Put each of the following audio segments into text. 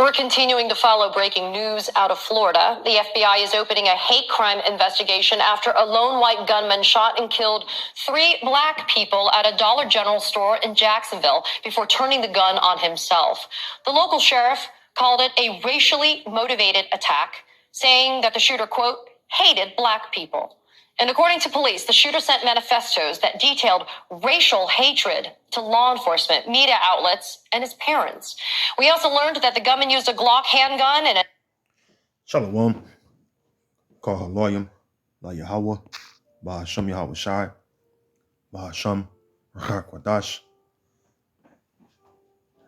We're continuing to follow breaking news out of Florida. The FBI is opening a hate crime investigation after a lone white gunman shot and killed 3 black people at a Dollar General store in Jacksonville before turning the gun on himself. The local sheriff called it a racially motivated attack, saying that the shooter, quote, hated black people. And according to police, the shooter sent manifestos that detailed racial hatred to law enforcement, media outlets, and his parents. We also learned that the gunman used a Glock handgun and a... Shalom. Call her Loyam, La Yahweh, Bahasham Yahweh Shai, Bahasham Rahakwadash.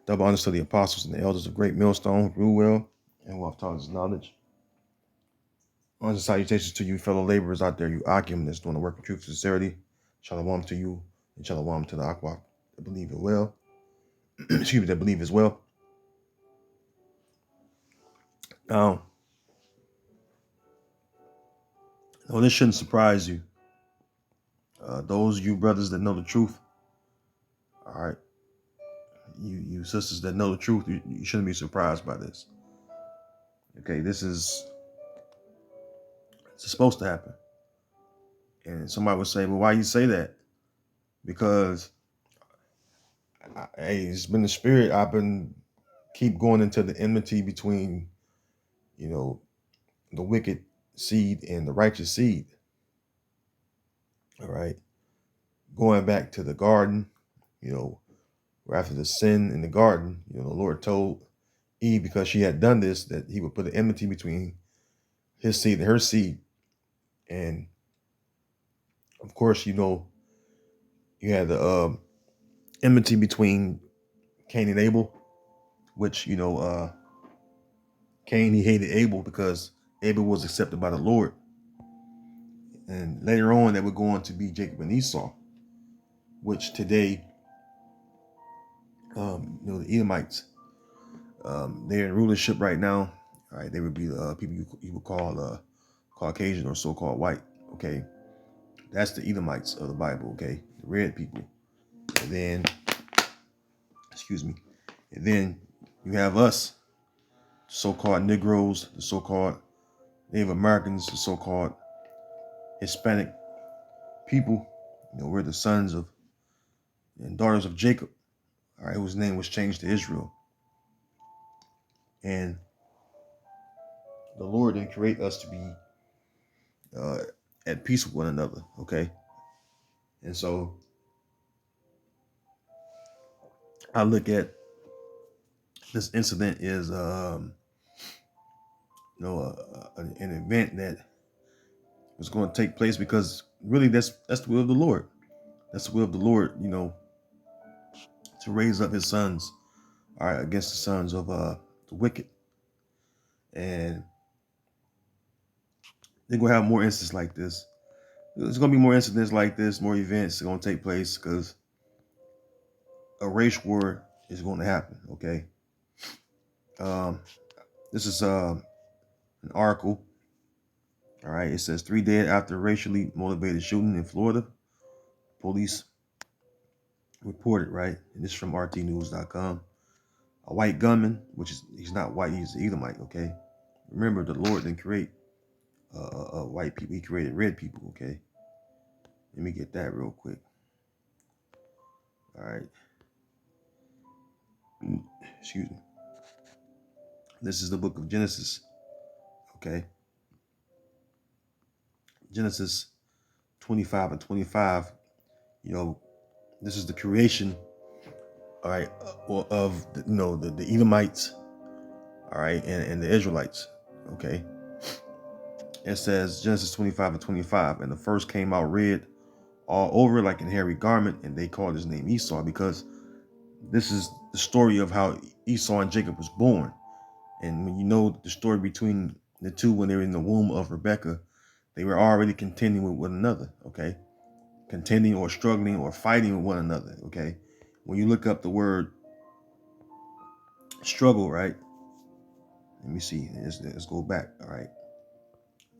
Double honors to the apostles and the elders of Great Millstone, who grew well and who have taught us knowledge. Honors and salutations to you, fellow laborers out there, you Akim that's doing the work of truth and sincerity. Shalom to you, and shalom to the Aqua that believe it well. Excuse me, that believe as well. Now, this shouldn't surprise you. Those of you brothers that know the truth, all right, you sisters that know the truth, you shouldn't be surprised by this. Okay, this is supposed to happen. And somebody would say, well, why you say that? Because it's been the spirit. I've been keep going into the enmity between, the wicked seed and the righteous seed. All right. Going back to the garden, where after the sin in the garden, the Lord told Eve, because she had done this, that he would put an enmity between his seed and her seed. And of course, you had the enmity between Cain and Abel, which, Cain, he hated Abel because Abel was accepted by the Lord. And later on, that would go on to be Jacob and Esau, which today, the Edomites, they're in rulership right now. All right, they would be people you would call Caucasian or so-called white. Okay, that's the Edomites of the Bible. Okay, the red people. And then, and then you have us, so-called Negroes, the so-called Native Americans, the so-called Hispanic people. We're the sons of and daughters of Jacob, all right, whose name was changed to Israel. And the Lord didn't create us to be at peace with one another, okay? And so I look at this incident as an event that was going to take place because really that's the will of the Lord. That's the will of the Lord, to raise up his sons, all right, against the sons of the wicked. And they're going to have more instances like this. There's going to be more incidents like this, more events are going to take place because a race war is going to happen, okay? This is an article, all right? It says 3 dead after racially motivated shooting in Florida. Police reported, right? And this is from rtnews.com. A white gunman, he's not white, he's an Edomite, okay? Remember, the Lord didn't create white people, he created red people, okay? Let me get that real quick. All right. Excuse me. This is the book of Genesis, okay? Genesis 25 and 25, this is the creation, all right, of the Edomites, all right, and the Israelites, okay? It says Genesis 25 and 25, and the first came out red all over like a hairy garment, and they called his name Esau because this is the story of how Esau and Jacob was born. And when you know the story between the two, when they were in the womb of Rebekah, they were already contending with one another, okay? Contending or struggling or fighting with one another, okay? When you look up the word struggle, right? Let me see. Let's go back, all right?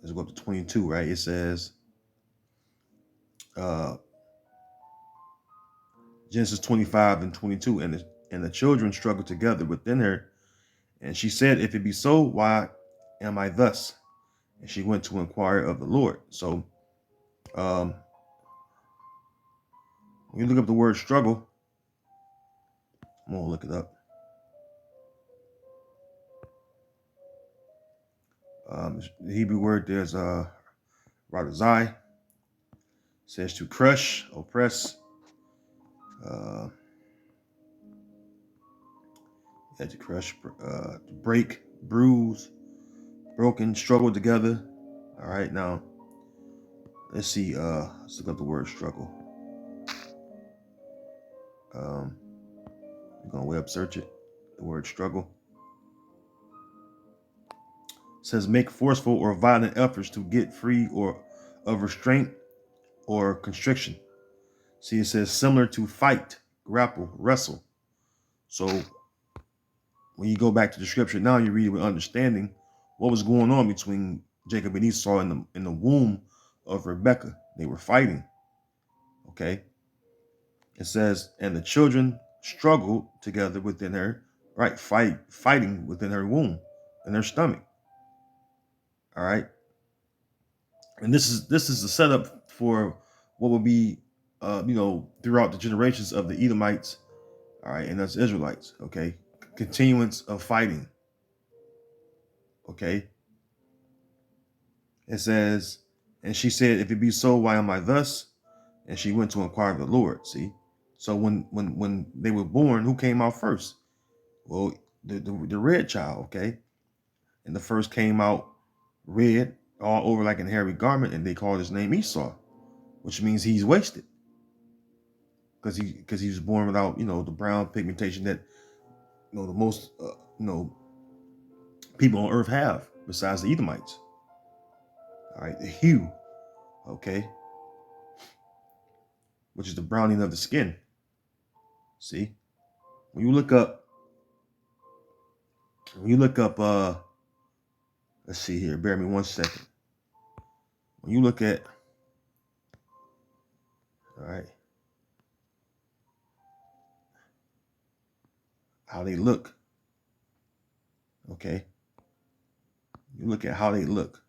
Let's go up to 22, right? It says, Genesis 25 and 22, and the children struggled together within her, And she said, if it be so, why am I thus? And she went to inquire of the Lord. So when you look up the word struggle, I'm going to look it up. The Hebrew word there's radazai, says to crush, oppress, to crush, to break, bruise, broken, struggle together. All right, now let's see. Let's look up the word struggle. We're gonna web search it. The word struggle. It says make forceful or violent efforts to get free or of restraint or constriction. See, it says similar to fight, grapple, wrestle. So when you go back to the scripture now, you read it with understanding what was going on between Jacob and Esau in the womb of Rebekah. They were fighting. Okay. It says, and the children struggled together within her, right? Fighting within her womb, in her stomach. All right. And this is the setup for what will be throughout the generations of the Edomites, all right, and us Israelites. Okay. Continuance of fighting. Okay. It says, and she said, if it be so, why am I thus? And she went to inquire of the Lord. See? So when they were born, who came out first? Well, the red child, okay? And the first came out red, all over like an hairy garment, and they called his name Esau, which means he's wasted. Because he was born without, the brown pigmentation that, the most, people on earth have, besides the Edomites. All right, the hue, okay? Which is the browning of the skin. See? When you look up, let's see here, bear me 1 second. When you look at, all right, how they look, okay? You look at how they look.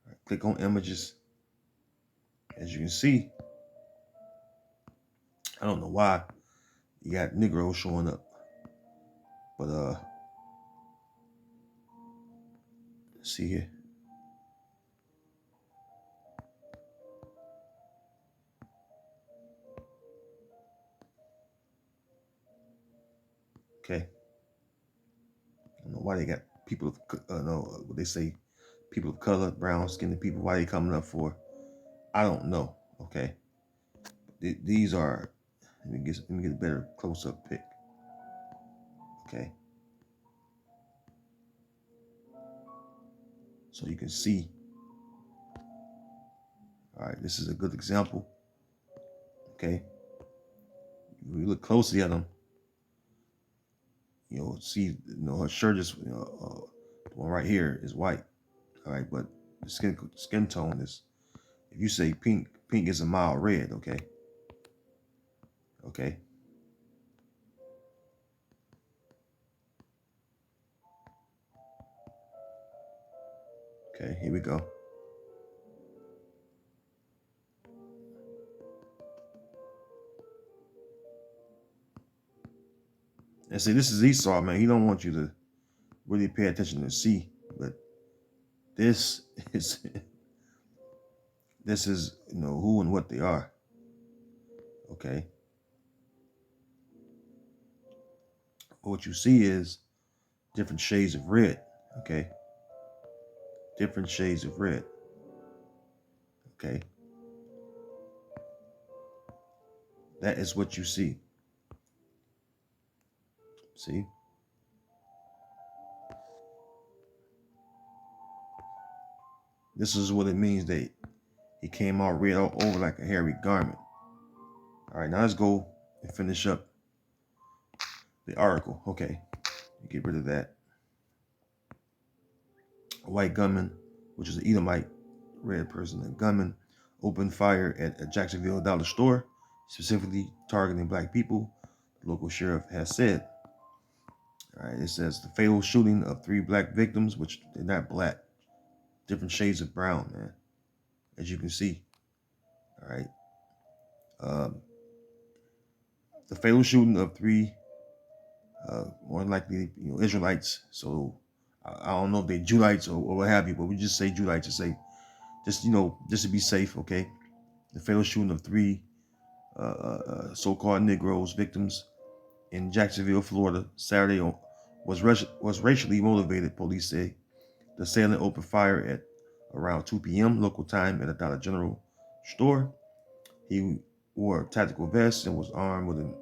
Right, click on images. As you can see, I don't know why you got Negroes showing up, but let's see here. Okay. I don't know why they got people of what they say, people of color, brown skinned people. Why they coming up for? I don't know. Okay. These are. Let me get a better close up pic. Okay. So you can see. All right. This is a good example. Okay. If we look closely at them, see, her shirt is, the one right here is white. All right, but the skin tone is, if you say pink is a mild red. Okay. Okay. Okay, here we go. And see, this is Esau, man. He don't want you to really pay attention to see, but this is who and what they are. Okay. But what you see is different shades of red. Okay. Different shades of red. Okay. That is what you see. See? This is what it means that he came out red all over like a hairy garment. All right, now let's go and finish up the article. Okay, get rid of that. A white gunman, which is an Edomite red person, a gunman, opened fire at a Jacksonville dollar store specifically targeting black people, the local sheriff has said. All right, it says the fatal shooting of 3 black victims, which they're not black, different shades of brown, man, as you can see. All right. Um, the fatal shooting of 3 more than likely, Israelites. So I don't know if they're Judites or what have you, but we just say Judites to say, just to be safe, okay? The fatal shooting of 3 so-called Negroes victims in Jacksonville, Florida, Saturday was racially motivated. Police say the assailant opened fire at around 2 p.m. local time at a Dollar General store. He wore a tactical vest and was armed with an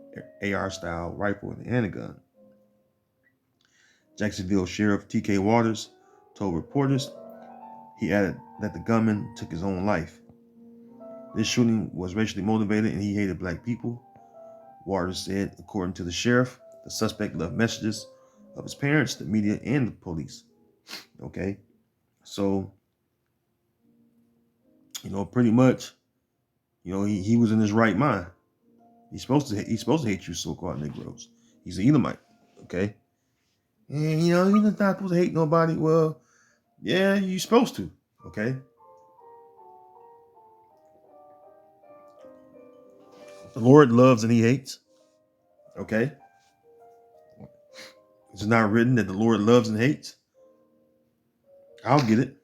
AR-style rifle and a handgun. Jacksonville Sheriff T.K. Waters told reporters. He added that the gunman took his own life. This shooting was racially motivated and he hated black people. Waters said, according to the sheriff, the suspect left messages of his parents, the media, and the police. Okay, so pretty much, he was in his right mind. He's supposed to hate you so-called Negroes. He's an Edomite. Okay, and he's not supposed to hate nobody. Well, yeah, you're supposed to. Okay. The Lord loves and he hates. Okay. It's not written that the Lord loves and hates. I'll get it.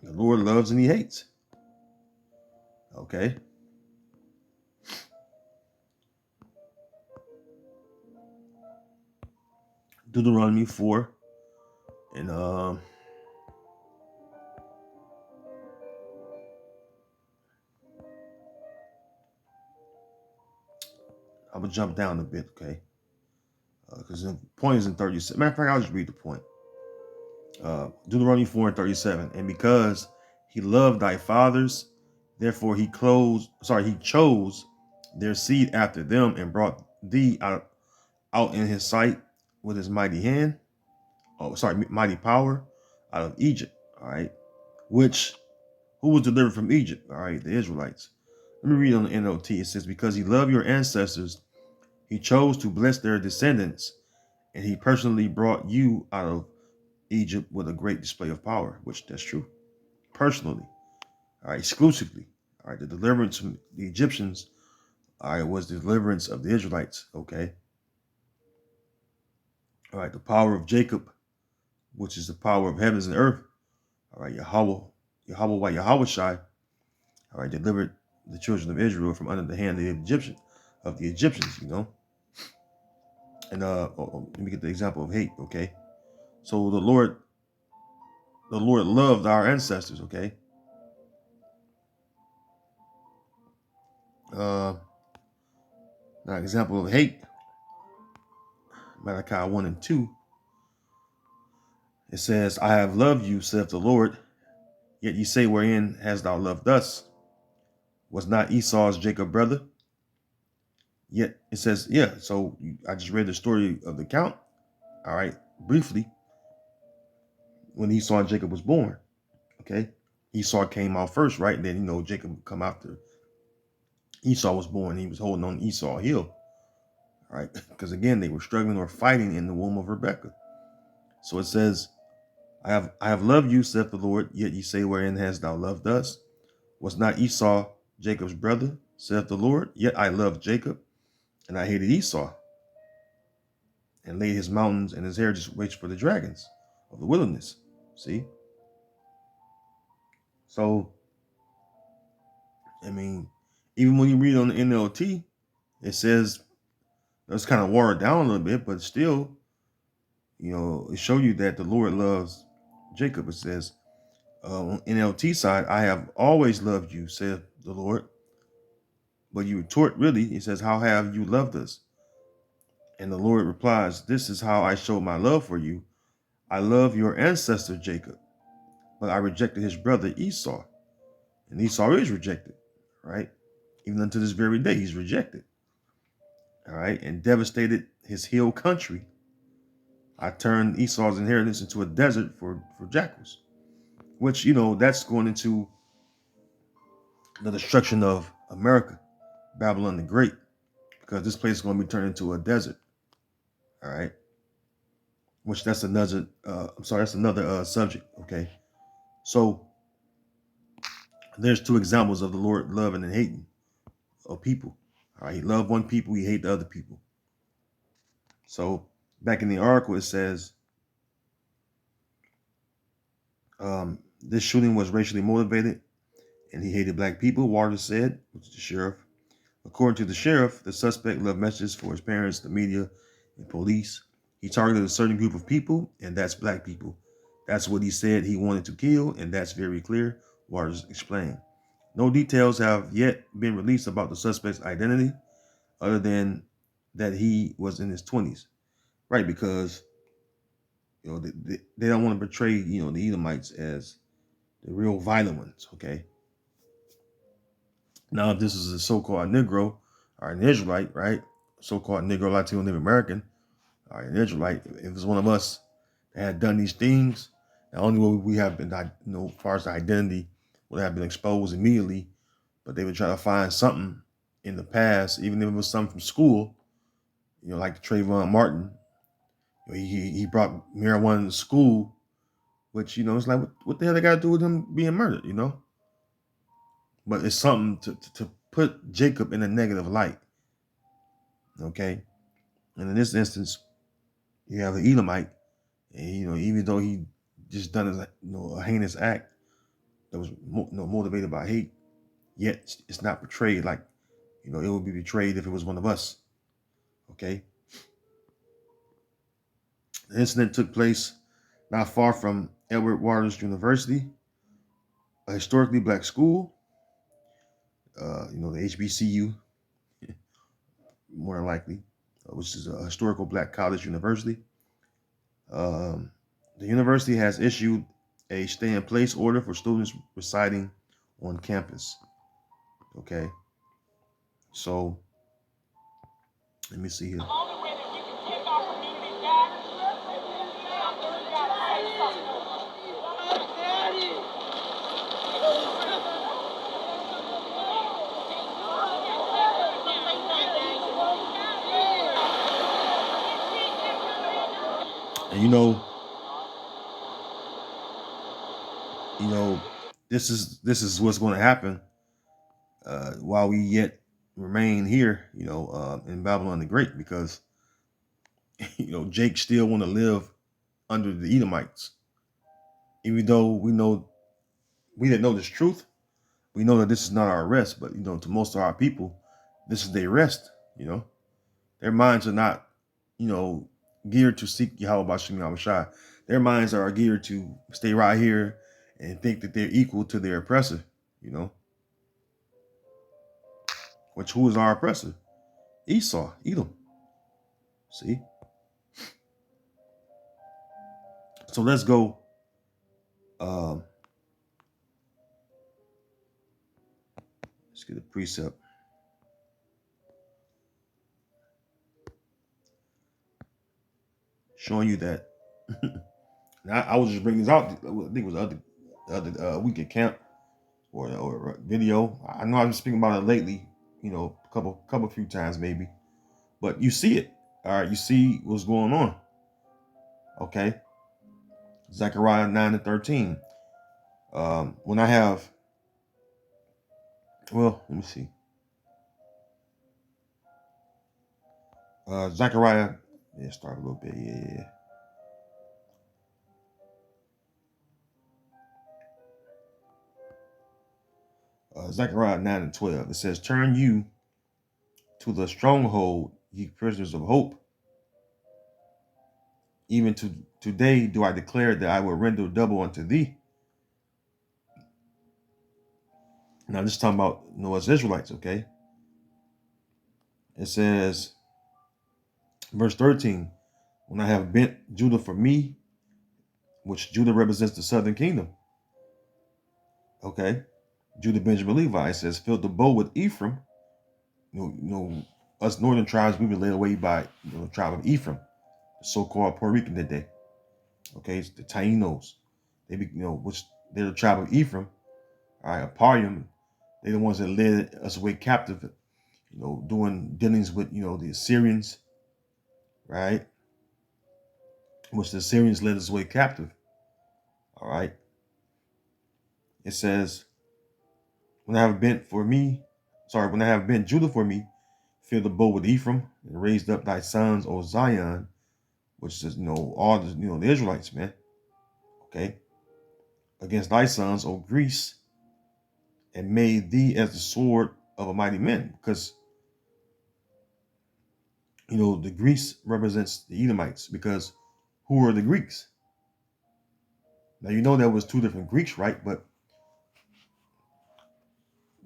The Lord loves and he hates. Okay. Deuteronomy 4. And I'm gonna jump down a bit, okay? Because the point is in 37. Matter of fact, I'll just read the point. Deuteronomy 4 and 37. And because he loved thy fathers, therefore he chose their seed after them and brought thee out in his sight with his mighty hand. Mighty power out of Egypt. All right. Who was delivered from Egypt? All right, the Israelites. Let me read on the NLT. It says, because he loved your ancestors, he chose to bless their descendants, and he personally brought you out of Egypt with a great display of power, which that's true. Personally, all right, exclusively. All right, the deliverance from the Egyptians, all right, was the deliverance of the Israelites, okay? All right, the power of Jacob, which is the power of heavens and earth, all right, Yahweh Shai, all right, delivered the children of Israel from under the hand of the Egyptians, And let me get the example of hate, okay? So the Lord loved our ancestors, okay? Now, example of hate, Malachi 1 and 2. It says, I have loved you, saith the Lord, yet ye say, wherein hast thou loved us? Was not Esau's Jacob brother? Yet it says, yeah, so I just read the story of the account, all right, briefly, when Esau and Jacob was born, okay? Esau came out first, right? And then, Jacob come after Esau was born. He was holding on Esau heel, right? Because again, they were struggling or fighting in the womb of Rebekah. So it says, I have loved you, saith the Lord, yet ye say, wherein hast thou loved us? Was not Esau Jacob's brother, saith the Lord? Yet I loved Jacob, and I hated Esau, and laid his mountains and his heritage waits for the dragons of the wilderness. See? So, I mean, even when you read on the NLT, it says, it's kind of watered down a little bit, but still, it shows you that the Lord loves Jacob. It says, on NLT side, I have always loved you, saith the Lord. But you retort, really, it says, how have you loved us? And the Lord replies, this is how I show my love for you. I love your ancestor Jacob, but I rejected his brother Esau. And Esau is rejected, right? Even unto this very day, he's rejected. All right, and devastated his hill country. I turned Esau's inheritance into a desert for jackals, which, that's going into the destruction of America, Babylon the Great, because this place is going to be turned into a desert. All right, which that's another. That's another subject. Okay, so there's two examples of the Lord loving and hating of people. All right, he loved one people, he hate the other people. So back in the article, it says this shooting was racially motivated, and he hated black people. Waters said, which is the sheriff. According to the sheriff, the suspect left messages for his parents, the media, and police. He targeted a certain group of people, and that's black people. That's what he said he wanted to kill, and that's very clear, Waters explained. No details have yet been released about the suspect's identity, other than that he was in his 20s. Right, because they don't want to portray the Edomites as the real violent ones. Okay. Now, if this is a so-called Negro or an Israelite, right? So-called Negro, Latino, Native American, or an Israelite, if it's one of us that had done these things, the only way we have been, as far as the identity, would have been exposed immediately. But they would try to find something in the past, even if it was something from school, like Trayvon Martin. He brought marijuana to school, which, it's like, what the hell they got to do with him being murdered, But it's something to put Jacob in a negative light, okay? And in this instance, you have the Edomite, and, even though he just done a heinous act that was motivated by hate, yet it's not portrayed like, it would be portrayed if it was one of us, okay? The incident took place not far from Edward Waters University, a historically black school, the HBCU, more likely, which is a historical black college university. The university has issued a stay-in-place order for students residing on campus. Okay, so let me see here. And this is what's going to happen while we yet remain here, in Babylon the Great, because Jake still want to live under the Edomites, even though we didn't know this truth. We know that this is not our rest, but to most of our people, this is their rest. Their minds are not, geared to seek Yahweh Bashim Yahushua. Their minds are geared to stay right here and think that they're equal to their oppressor. Which, who is our oppressor? Esau, Edom. See? So let's go. Let's get a precept. Showing you that. Now, I was just bringing this out. I think it was the other week at camp or a video. I know I've been speaking about it lately, a few times maybe. But you see it. All right, you see what's going on. Okay. Zechariah 9-13. When I have, well, let me see. Zechariah, start a little bit. Yeah. Zechariah 9-12. It says, "Turn you to the stronghold, ye prisoners of hope. Even to today do I declare that I will render double unto thee." Now this is talking about Noah's Israelites, okay? It says, verse 13, "When I have bent Judah for me," which Judah represents the southern kingdom. Okay. Judah, Benjamin, Levi. It says, "Filled the bow with Ephraim." Us northern tribes, we've been led away by the tribe of Ephraim, the so-called Puerto Rican today. Okay, it's the Tainos. They be, which they're the tribe of Ephraim. All right, Aparium, They're the ones that led us away captive, doing dealings with, the Assyrians, right? Which the Assyrians led us away captive. All right. It says, when I have bent Judah for me, fill the bow with Ephraim, and raised up thy sons, O Zion, which is, all the, the Israelites, man. Okay. Against thy sons, O Greece, and made thee as the sword of a mighty man. Because, the Greece represents the Edomites, because who are the Greeks? Now, there was two different Greeks, right? But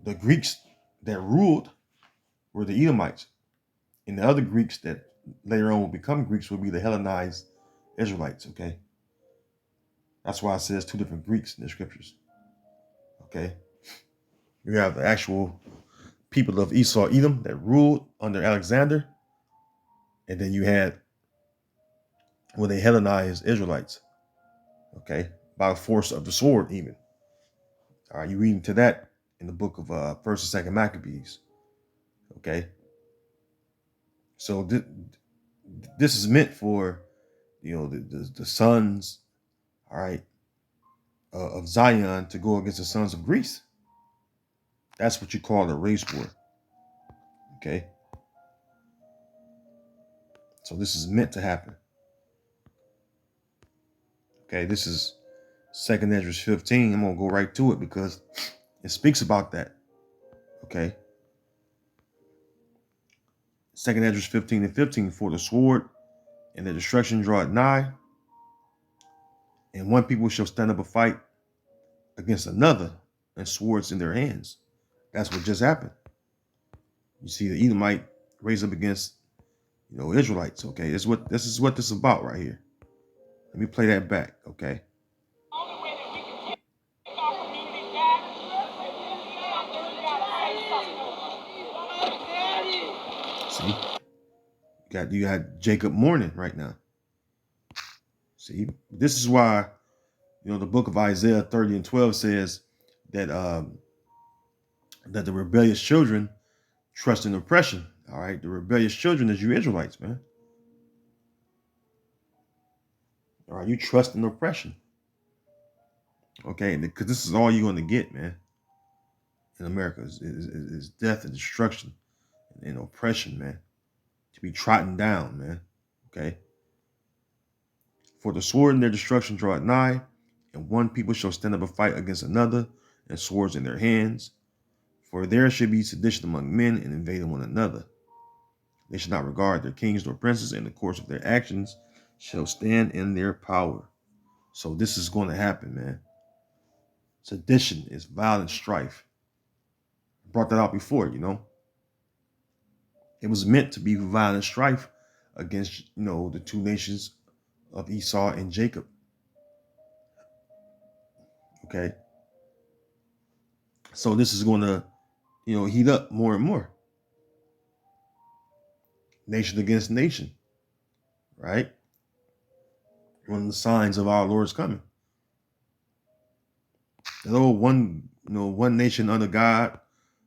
the Greeks that ruled were the Edomites. And the other Greeks that later on will become Greeks will be the Hellenized Israelites, okay? That's why it says two different Greeks in the scriptures, okay? You have the actual people of Esau, Edom, that ruled under Alexander. And then you had, the Hellenized Israelites, okay? By force of the sword, even. All right, you read into that in the book of 1st and 2nd Maccabees, okay? So this is meant for, the sons, all right, of Zion to go against the sons of Greece. That's what you call a race war, okay? So this is meant to happen, okay? This is 2nd Ezra 15. I'm going to go right to it because it speaks about that, okay? 2nd Ezra 15 and 15, for the sword and the destruction draweth nigh, and one people shall stand up a fight against another, and swords in their hands. That's what just happened. You see the Edomite raise up against, Israelites. Okay, this is what this is about right here. Let me play that back. Okay. See, you got Jacob mourning right now. See, this is why, the book of Isaiah 30 and 12 says that that the rebellious children trust in oppression. All right, the rebellious children is you Israelites, man. All right, you trust in oppression. Okay, because this is all you're going to get, man. In America is death and destruction and oppression, man. To be trodden down, man. Okay. For the sword and their destruction draw it nigh, and one people shall stand up a fight against another, and swords in their hands. For there should be sedition among men, and invading one another. They shall not regard their kings nor princes, and the course of their actions shall stand in their power. So this is going to happen, man. Sedition is violent strife. I brought that out before, It was meant to be violent strife against, the two nations of Esau and Jacob. Okay. So this is going to, heat up more and more. Nation against nation, right? One of the signs of our Lord's coming. One nation under God.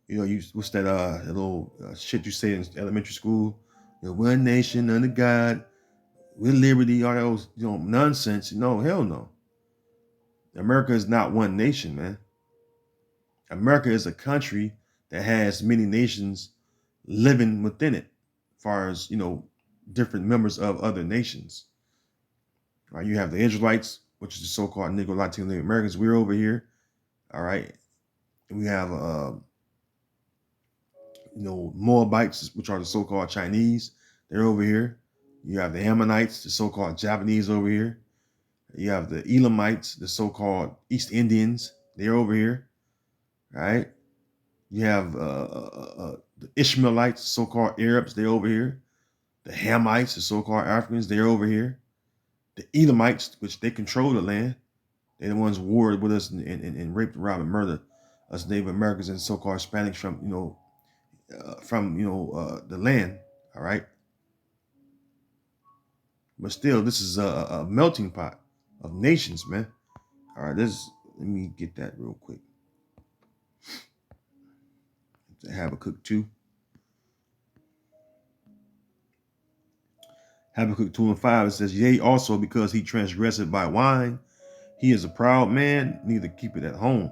What's that? That little shit you say in elementary school. One nation under God, with liberty. All those, nonsense. No, hell no. America is not one nation, man. America is a country that has many nations living within it, as far as, different members of other nations. Right? You have the Israelites, which is the so-called Negro Latino Native Americans. We're over here. All right. And we have, Moabites, which are the so-called Chinese. They're over here. You have the Ammonites, the so-called Japanese over here. You have the Elamites, the so-called East Indians. They're over here. Right? You have the Ishmaelites, so-called Arabs. They're over here. The Hamites, the so-called Africans. They're over here. The Edomites, which they control the land. They're the ones who warred with us and raped, robbed, and murdered us Native Americans and so-called Hispanics from, the land. All right. But still, this is a melting pot of nations, man. All right. Let me get that real quick. Habakkuk 2. Habakkuk 2 and 5, it says, yea, also because he transgressed by wine, he is a proud man, neither keep it at home,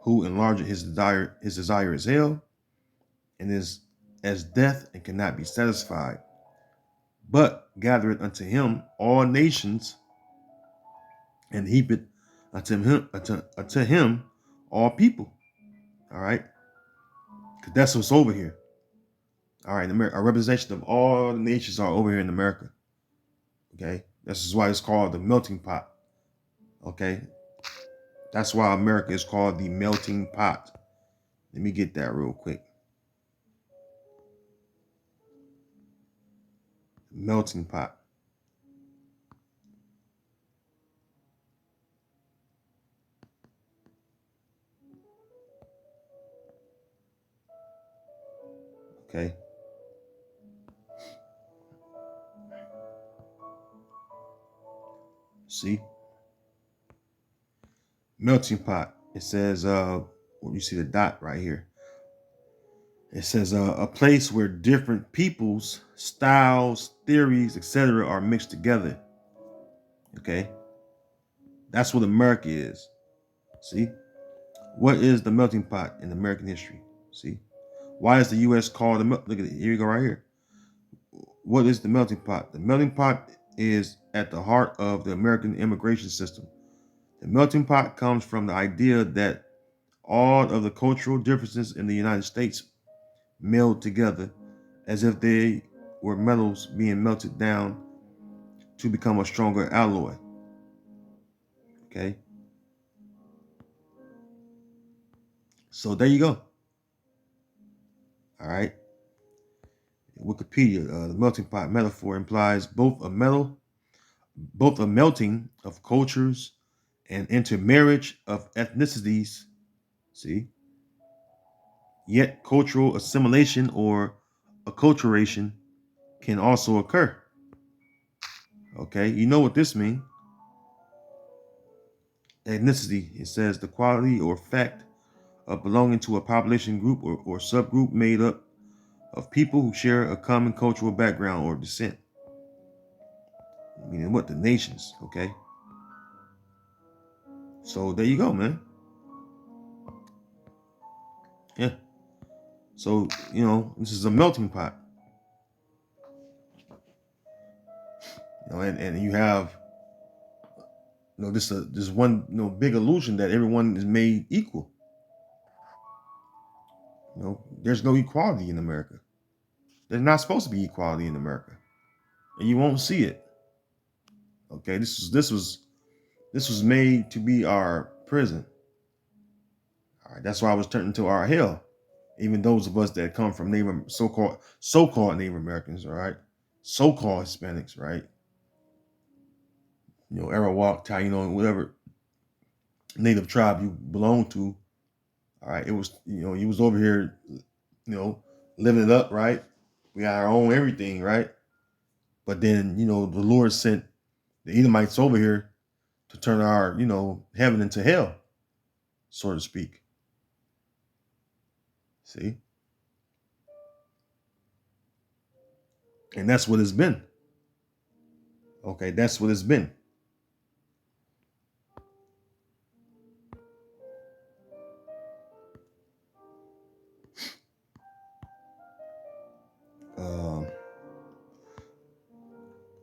who enlargeth his desire is hell, and is as death and cannot be satisfied, but gathereth unto him all nations, and heapeth unto him all people. All right, because that's what's over here. All right, a representation of all the nations are over here in America. Okay, this is why it's called the melting pot. Okay, that's why America is called the melting pot. Let me get that real quick. Melting pot. Okay. See? Melting pot. It says, you see the dot right here. It says a place where different peoples, styles, theories, etc. are mixed together. Okay. That's what America is. See? What is the melting pot in American history? See? Why is the U.S. called the look at it? Here you go right here. What is the melting pot? The melting pot is at the heart of the American immigration system. The melting pot comes from the idea that all of the cultural differences in the United States meld together as if they were metals being melted down to become a stronger alloy. Okay. So there you go. All right. Wikipedia, the melting pot metaphor implies both a melting of cultures and intermarriage of ethnicities. See, yet cultural assimilation or acculturation can also occur. Okay, you know what this means. Ethnicity, it says the quality or fact of belonging to a population group or subgroup made up of people who share a common cultural background or descent. Meaning what? The nations, okay? So there you go, man. Yeah. So, this is a melting pot. And you have this one big illusion that everyone is made equal. There's no equality in America. There's not supposed to be equality in America, and you won't see it. Okay, this was made to be our prison. All right, that's why I was turned into our hell. Even those of us that come from so-called Native Americans, all right, so-called Hispanics, right? Arawak, Taino, whatever native tribe you belong to. All right, it was you was over here, living it up, right? We got our own everything, right? But then the Lord sent the Edomites over here to turn our heaven into hell, so to speak. See, and that's what it's been. Okay, that's what it's been.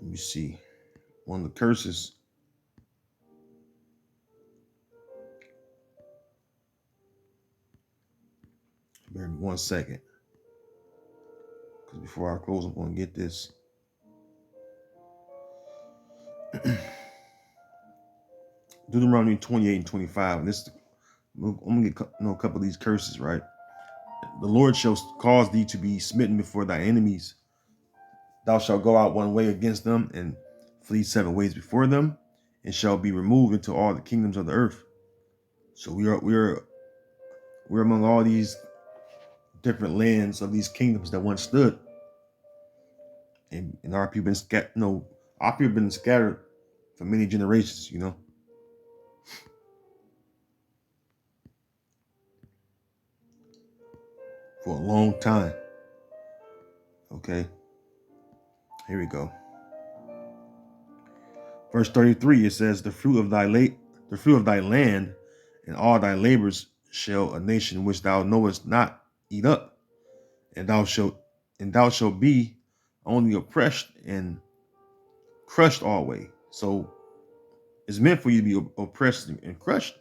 Let me see. One of the curses. Bear me 1 second. Because before I close, I'm going to get this. Deuteronomy 28 and 25. And I'm going to get a couple of these curses, right? The Lord shall cause thee to be smitten before thy enemies. Thou shalt go out one way against them and flee 7 ways before them, and shall be removed into all the kingdoms of the earth. So we're among all these different lands of these kingdoms that once stood, and our people been scattered. Our people been scattered for many generations. for a long time. Okay, here we go. Verse 33, it says, the fruit of thy land and all thy labors shall a nation which thou knowest not eat up, and thou shalt be only oppressed and crushed always. So it's meant for you to be oppressed and crushed.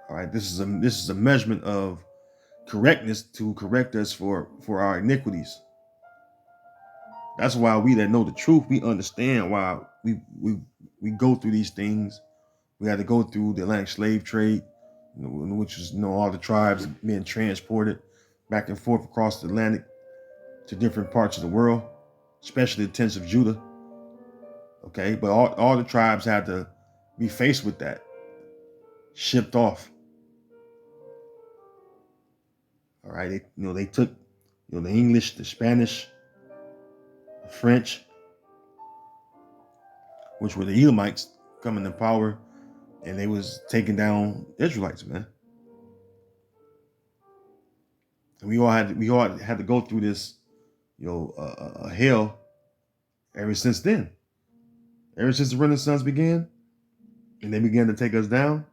All right, this is a measurement of correctness to correct us for our iniquities. That's why we that know the truth, we understand why we go through these things. We had to go through the Atlantic slave trade, which is all the tribes being transported back and forth across the Atlantic to different parts of the world, especially the tents of Judah. Okay, but all the tribes had to be faced with that, shipped off. All right, they took the English, the Spanish, the French, which were the Elamites coming to power, and they was taking down Israelites, man. And we all had to go through this, hell ever since then. Ever since the Renaissance began, and they began to take us down,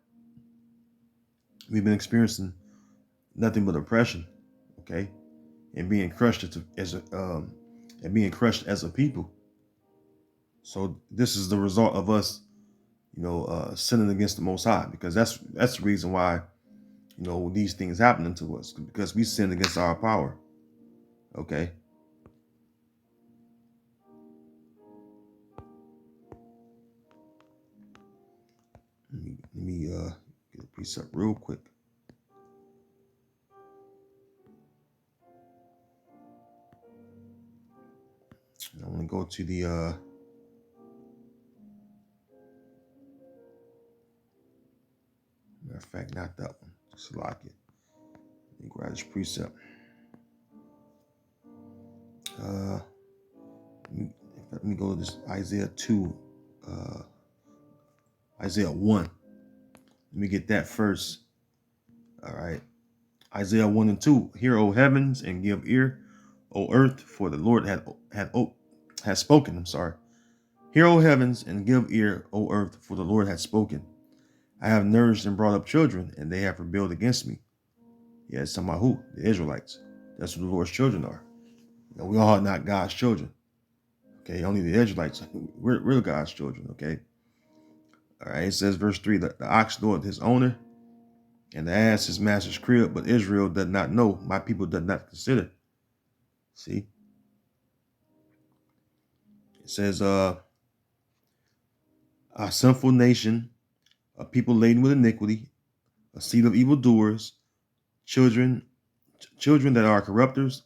we've been experiencing nothing but oppression, okay, and being crushed as a people. So this is the result of us, sinning against the Most High, because that's the reason why, these things happening to us, because we sinned against our power. Okay. Let me get a precept real quick. I want to go to the matter of fact, not that one. Just lock it. Let me grab this precept. Let me go to this Isaiah 2, Isaiah 1. Let me get that first. All right. Isaiah 1 and 2. Hear, O heavens, and give ear, O earth, for the Lord has spoken. I'm sorry. Hear, O heavens, and give ear, O earth, for the Lord has spoken. I have nourished and brought up children, and they have rebelled against me. Yeah, it's talking about who? The Israelites. That's who the Lord's children are. We all are not God's children. Okay, only the Israelites. We're God's children. Okay. All right. It says, verse 3: the ox knoweth his owner, and the ass his master's crib, but Israel does not know. My people does not consider. See. It says, a sinful nation, a people laden with iniquity, a seed of evildoers, children that are corrupters.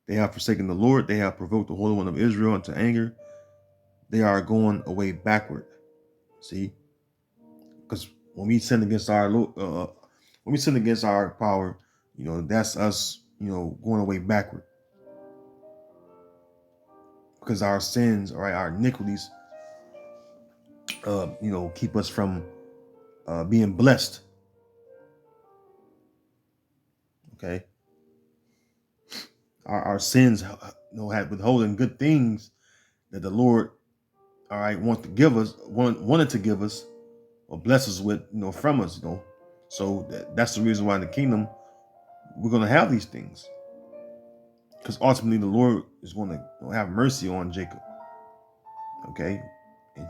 They have forsaken the Lord. They have provoked the Holy One of Israel into anger. They are going away backward. See, because when we sin against our power, that's us, going away backward. Because our sins, all right, our iniquities, keep us from being blessed. Okay. Our sins, have withholding good things that the Lord, all right, wanted to give us, or bless us with, from us, So that's the reason why in the kingdom we're going to have these things, because ultimately the Lord is going to have mercy on Jacob, okay,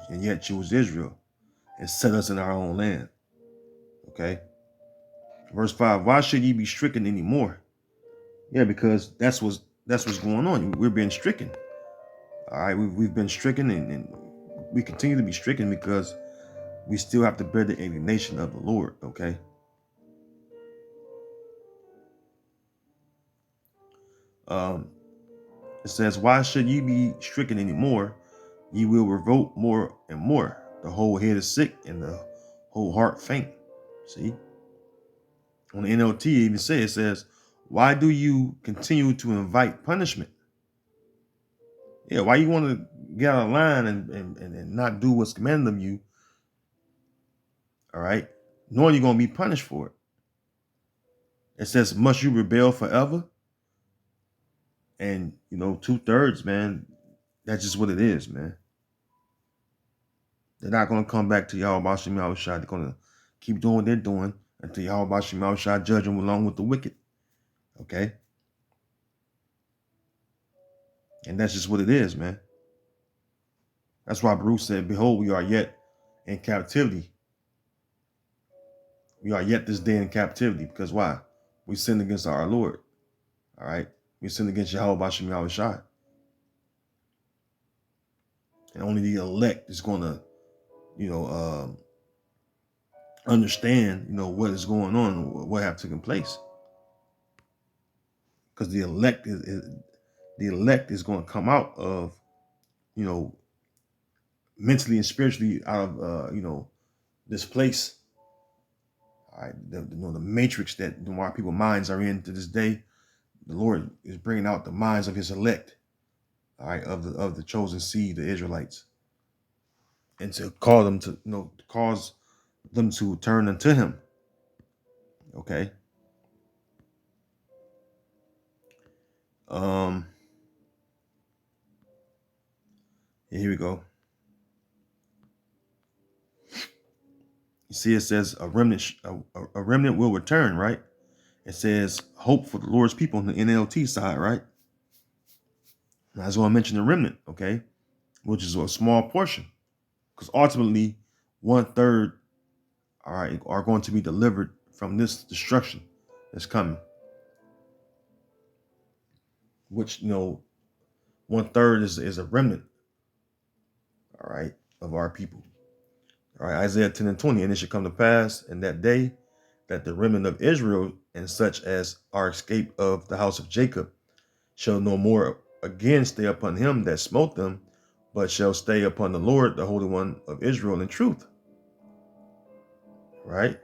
and yet choose Israel and set us in our own land, okay. Verse 5: why should ye be stricken anymore? Yeah, because that's what's going on. We're being stricken. All right, we've been stricken, and we continue to be stricken because we still have to bear the indignation of the Lord. Okay. It says, why should ye be stricken anymore? Ye will revolt more and more. The whole head is sick and the whole heart faint. See, on the NLT, it says, why do you continue to invite punishment? Yeah, why you want to get out of line and not do what's commanded of you? All right, knowing you're going to be punished for it. It says, must you rebel forever? And, 2/3, man, that's just what it is, man. They're not going to come back to Yahweh Bashim Yahushua. They're going to keep doing what they're doing until Yahweh Bashim Yahushua judge them along with the wicked. Okay? And that's just what it is, man. That's why Bruce said, behold, we are yet in captivity. We are yet this day in captivity. Because why? We sinned against our Lord. All right? We sinned against Yahweh Bashim Yahushua. And only the elect is going to, understand, what is going on, what have taken place. Because the elect is going to come out of, mentally and spiritually out of, this place. All right, the matrix that why people's minds are in to this day. The Lord is bringing out the minds of His elect, all right, of the chosen seed, the Israelites, and to call them to, cause them to turn unto Him. Okay. Here we go. You see, it says a remnant will return, right? It says hope for the Lord's people on the NLT side, right? Now, I just want to mention the remnant, okay, which is a small portion, because ultimately 1/3, all right, are going to be delivered from this destruction that's coming. Which 1/3 is a remnant, all right, of our people. All right, Isaiah 10:20, and it shall come to pass in that day that the remnant of Israel and such as are escaped of the house of Jacob shall no more again stay upon him that smote them, but shall stay upon the Lord, the Holy One of Israel, in truth. Right?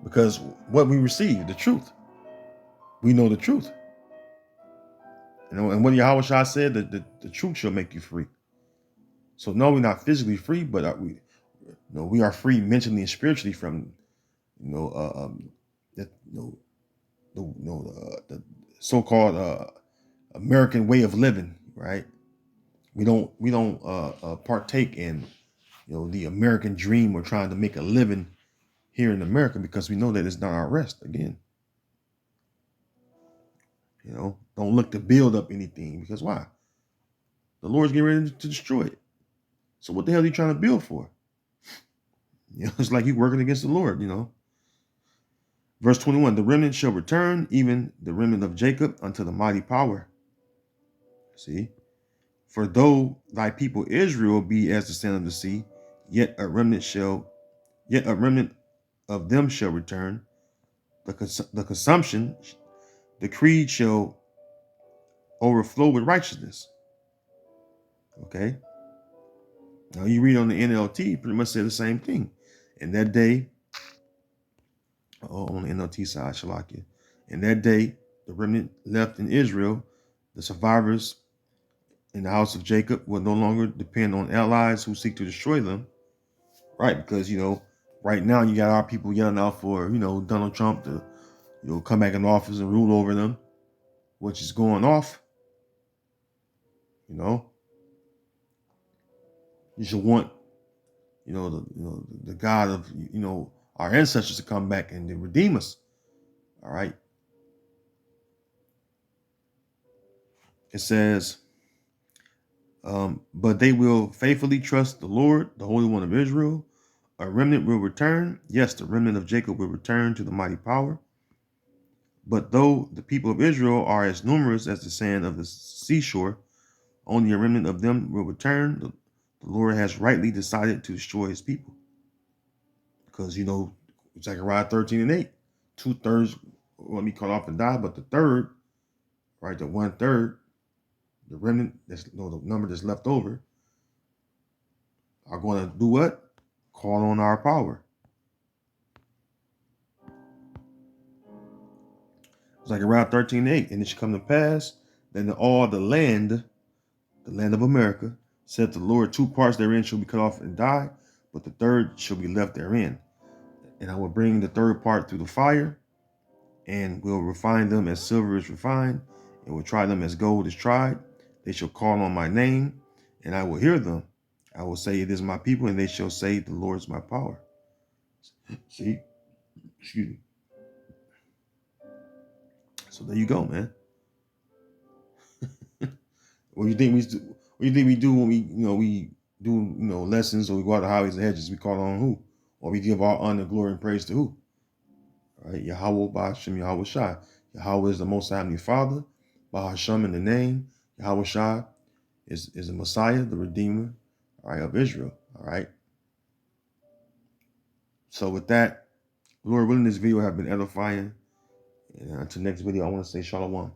Because what we receive, the truth. We know the truth. And what Yahweh Shah said, that the truth shall make you free. So no, we're not physically free, but we are free mentally and spiritually from the so-called American way of living, right? We don't partake in the American dream. We're trying to make a living here in America because we know that it's not our rest. Again, don't look to build up anything, because why? The Lord's getting ready to destroy it. So what the hell are you trying to build for? It's like you working against the Lord. Verse 21: the remnant shall return, even the remnant of Jacob, unto the mighty power. See, for though thy people Israel be as the sand of the sea, yet a remnant of them shall return. The consumption, the creed shall overflow with righteousness. Okay. Now you read on the NLT, pretty much say the same thing. In that day, on the NLT side, Shalakia, in that day, the remnant left in Israel, the survivors in the house of Jacob will no longer depend on allies who seek to destroy them. Right, because right now you got our people yelling out for Donald Trump to come back in office and rule over them, which is going off. You should want the God of our ancestors to come back and to redeem us. All right. It says, but they will faithfully trust the Lord, the Holy One of Israel. A remnant will return. Yes, the remnant of Jacob will return to the mighty power. But though the people of Israel are as numerous as the sand of the seashore, only a remnant of them will return. The Lord has rightly decided to destroy His people. Because, Zechariah 13:8, 2/3 will be cut off and die, but the third, right, the 1/3, the remnant, the number that's left over, are going to do what? Call on our power. Zechariah 13:8, and it shall come to pass that in all the land of America, said the Lord, 2 parts therein shall be cut off and die, but the third shall be left therein. And I will bring the third part through the fire, and will refine them as silver is refined, and will try them as gold is tried. They shall call on my name, and I will hear them. I will say, it is my people, and they shall say, the Lord is my power. See? Excuse me. So there you go, man. What do you think we do? What do you think we do when we do lessons, or we go out the highways and hedges? We call on who? Or we give our honor, glory, and praise to who? All right, Yahweh Ba'ashem Yahweh Shai. Yahweh is the Most High Heavenly Father. Ba'ashem in the name. Yahweh Shai is the Messiah, the Redeemer, all right, of Israel. All right. So with that, Lord willing, this video have been edifying. And until next video, I want to say Shalom.